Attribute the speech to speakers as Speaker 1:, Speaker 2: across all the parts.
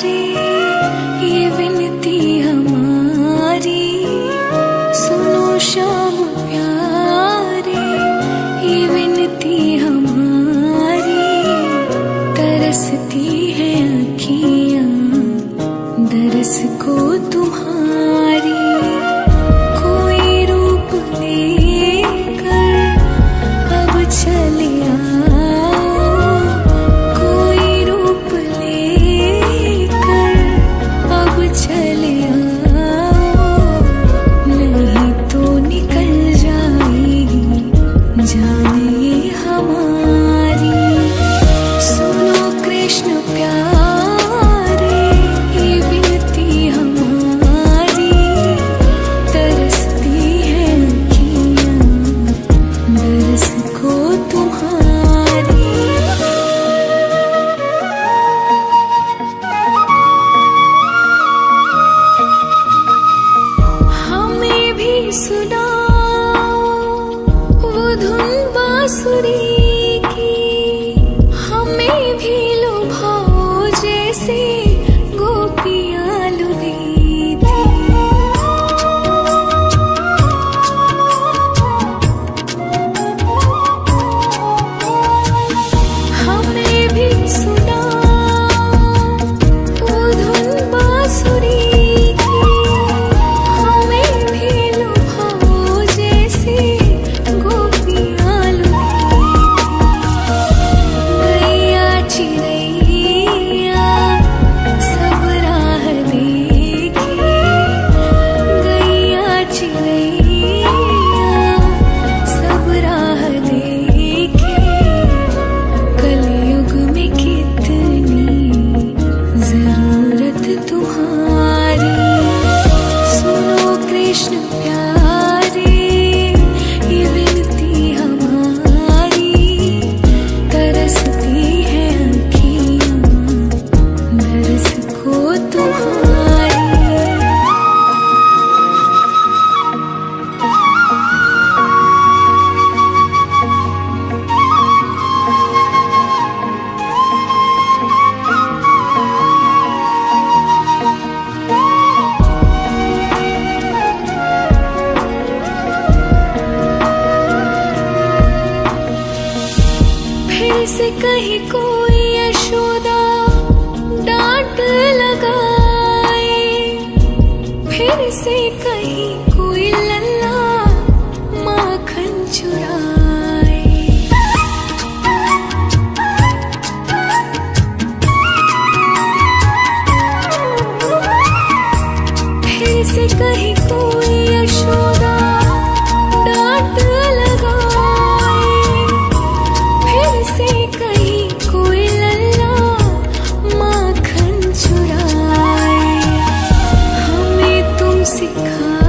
Speaker 1: प्यारे, ये विनती हमारी सुनो श्याम प्यारे, ये विनती हमारी। तरसती है अखियाँ दरस को तुम्हारी, कोई रूप लेकर अब चले आओ, कोई रूप लेकर अब चले आओ, नहीं तो निकल जाएगी जान ये हमारी। सुनो कृष्ण प्यारे, ये विनती हमारी। तरसती है अखियाँ दरस को तुम्हारी। हमें भी सुनाओ वो धुन बांसुरी की, हमें भी लुभाओ जैसे गोपियाँ लुभी थी। हमें भी सुनाओ वो धुन बांसुरी की, हमें भी लुभाओ जैसे गोपियाँ लुभी थी। गैया चिड़ैया सब राह देखे, गैया चिड़ैया सब राह देखे। कलयुग में कितनी जरूरत तुम्हारी। सुनो कृष्ण प्यारे, ये विनती हमारी। तरसती है अखियाँ दरस को तुम्हारी। फिर से कहीं कोई यशोदा डांट लगाए, फिर से कहीं कोई लल्ला माखन चुराए। फिर से कहीं कोई यशोदा डांट लगाए, फिर से कहीं कोई लल्ला माखन चुराए। हमें तुम सिखा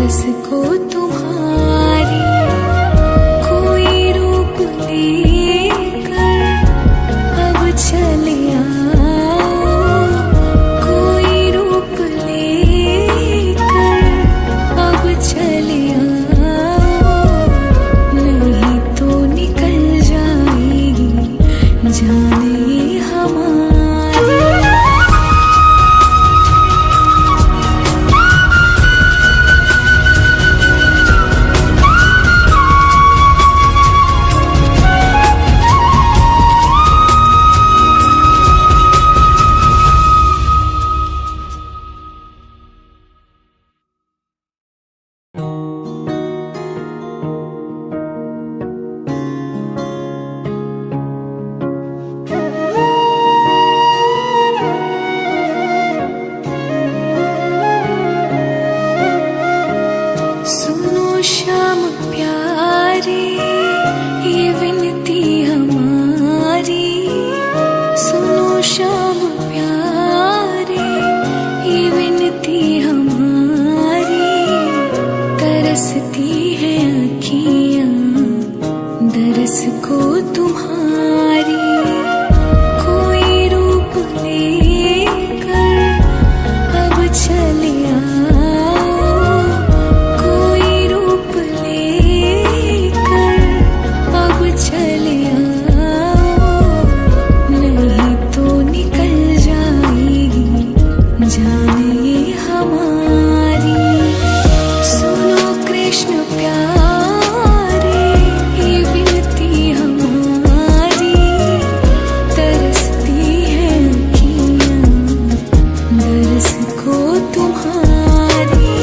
Speaker 1: तरस को तुम्हारी कोई रूप लेकर अब चले आओ, कोई रूप लेकर अब चले आओ, नहीं तो निकल जाएगी जान ये हमारी। सुनो श्याम प्यारे ये विनती हमारी, सुनो श्याम प्यारे ये विनती हमारी, तरसती है आँखियाँ दरस को तुम्हारी, कोई रूप लेकर अब चले आओ, कोई रूप लेकर अब चले आओ, नहीं तो निकल जाएगी जान ये हमारी। सुनो कृष्ण प्यारे ये विनती हमारी, तरसती है आँखियाँ दरस को तुम्हारी।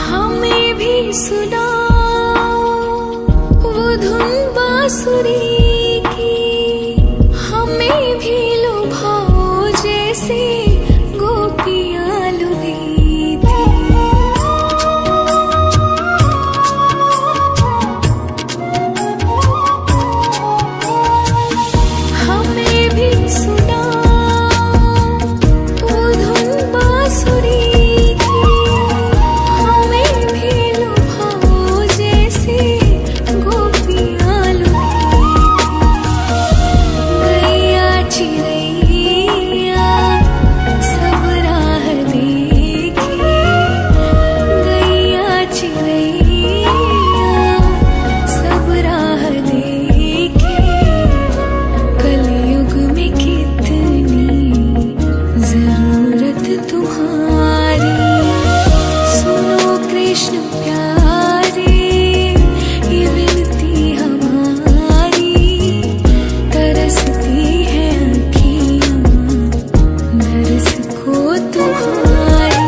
Speaker 1: हमें भी सुनाओ वो धुन बांसुरी की, हमें भी लुभाओ जैसे गोपियाँ लुभी थी। हमें भी सुनाओ वो धुन बांसुरी की, हमें भी लुभाओ जैसे गोपियाँ लुभी थी। गैया चिड़ैया सब राह देखे, गैया चिड़ैया सब राह देखे, कलयुग में कितनी जरूरत तुम्हारी। सुनो कृष्ण प्यारे ये विनती हमारी, तरसती है आँखियाँ दरस को तुम्हारी।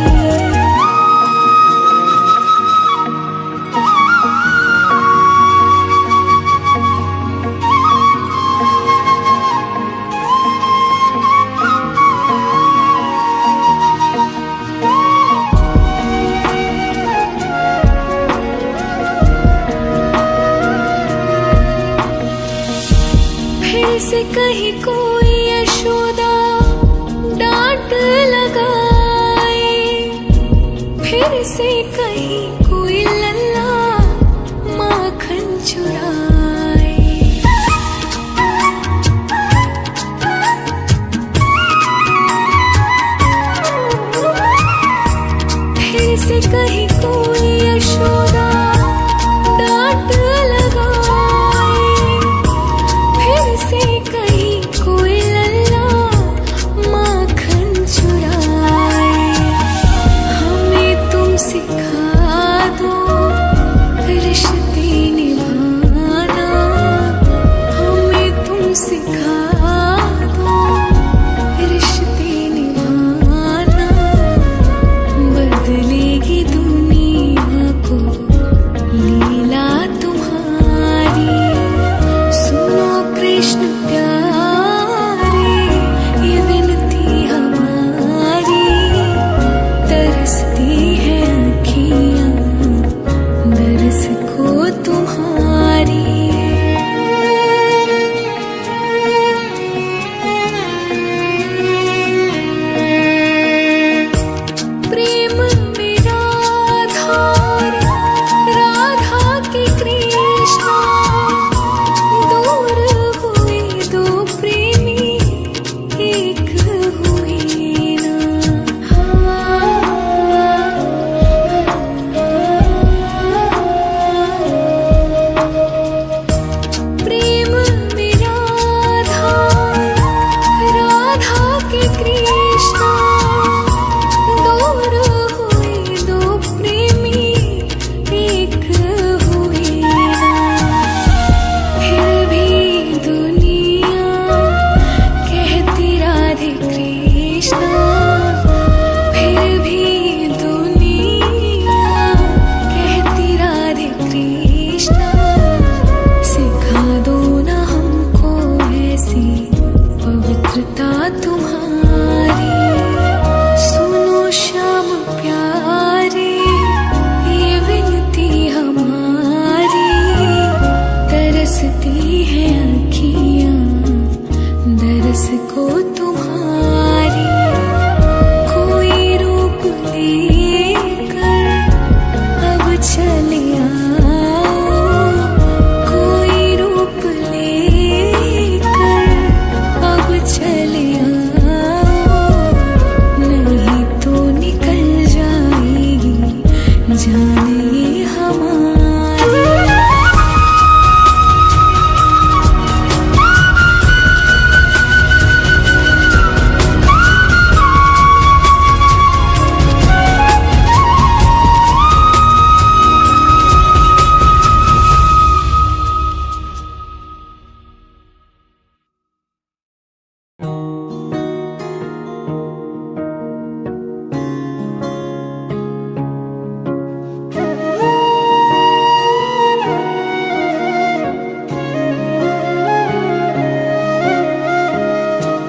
Speaker 1: फिर से कहीं कोई यशोदा डांट लगाए, फिर से कहीं कोई लल्ला माखन चुराए। फिर से कहीं कोई यशोदा डांट लगाए, फिर से कहीं कोई लल्ला माखन चुराए। हमें तुम सिखा दो रिश्ते निभाने, कृष्णा, दूर हुए दो प्रेमी एक हुए ना। फिर भी दुनिया कहती राधे कृष्णा, फिर भी दुनिया कहती राधे कृष्णा। सिखा दो ना हमको ऐसी पवित्रता तुम्हारी। सुनो श्याम प्यारे ये विनती हमारी। तरसती है आँखियाँ दरस को तुम्हारी। कोई रूप लेकर अब चले आओ, कोई रूप लेकर अब चले आओ। नहीं तो निकल जाएगी जान ये हमारी।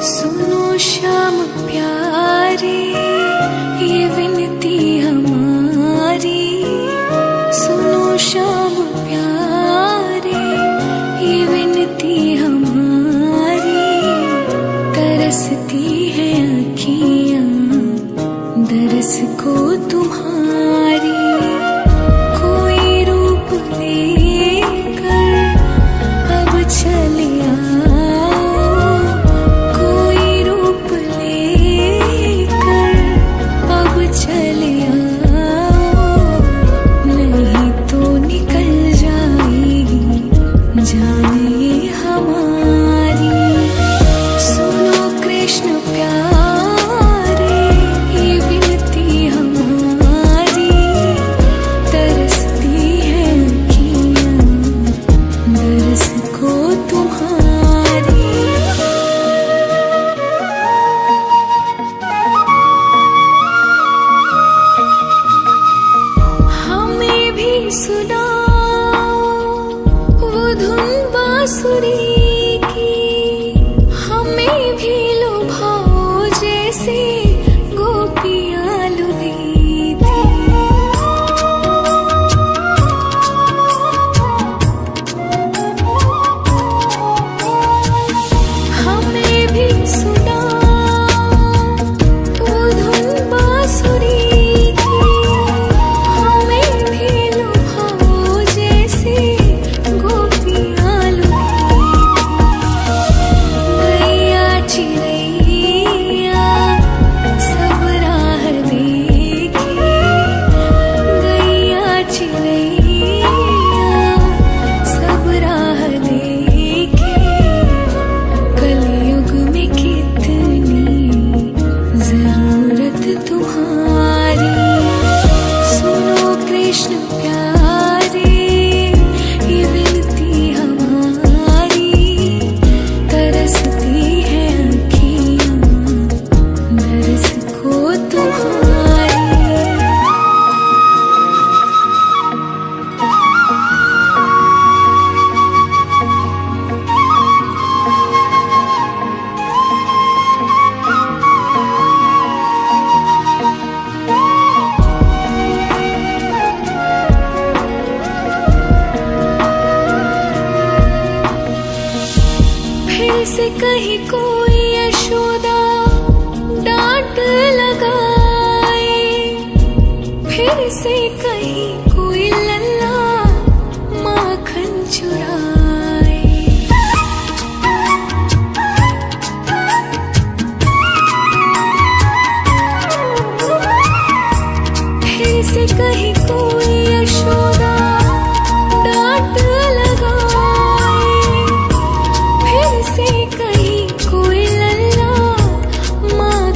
Speaker 1: सुनो श्याम प्यारे ये विनती हमारी। सुनो श्याम प्यारे ये विनती हमारी। तरसती है आँखियाँ दरस को तुम्हारी। कोई रूप लेकर अब चले आओ, कोई रूप लेकर अब चले आओ। नहीं तो निकल जाएगी जान ये हमारी। सुनो कृष्ण प्यारे ये विनती हमारी। तरसती है आँखियाँ दरस को तुम्हारी। हमें भी सुनाओ वो धुन बांसुरी की। हमें भी लुभाओ जैसे गोपियाँ लुभी थी। हमें भी सुनाओ वो धुन बांसुरी की। हमें भी लुभाओ जैसे गोपियाँ लुभी थी। गैया चिड़ैया सब राह देखे। गैया चिड़ैया सब राह देखे। कलयुग में कितनी जरूरत तुम्हारी। सुनो कृष्ण प्यारे ये विनती हमारी। तरसती है आँखियाँ दरस को तुम्हारी। फिर से कहीं कोई यशोदा डांट लगाए। फिर से कहीं कोई लल्ला माखन चुराए। फिर से कहीं कोई यशोदा डांट लगाए। फिर से कहीं कोई लल्ला माँ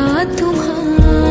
Speaker 1: तुम्हारा।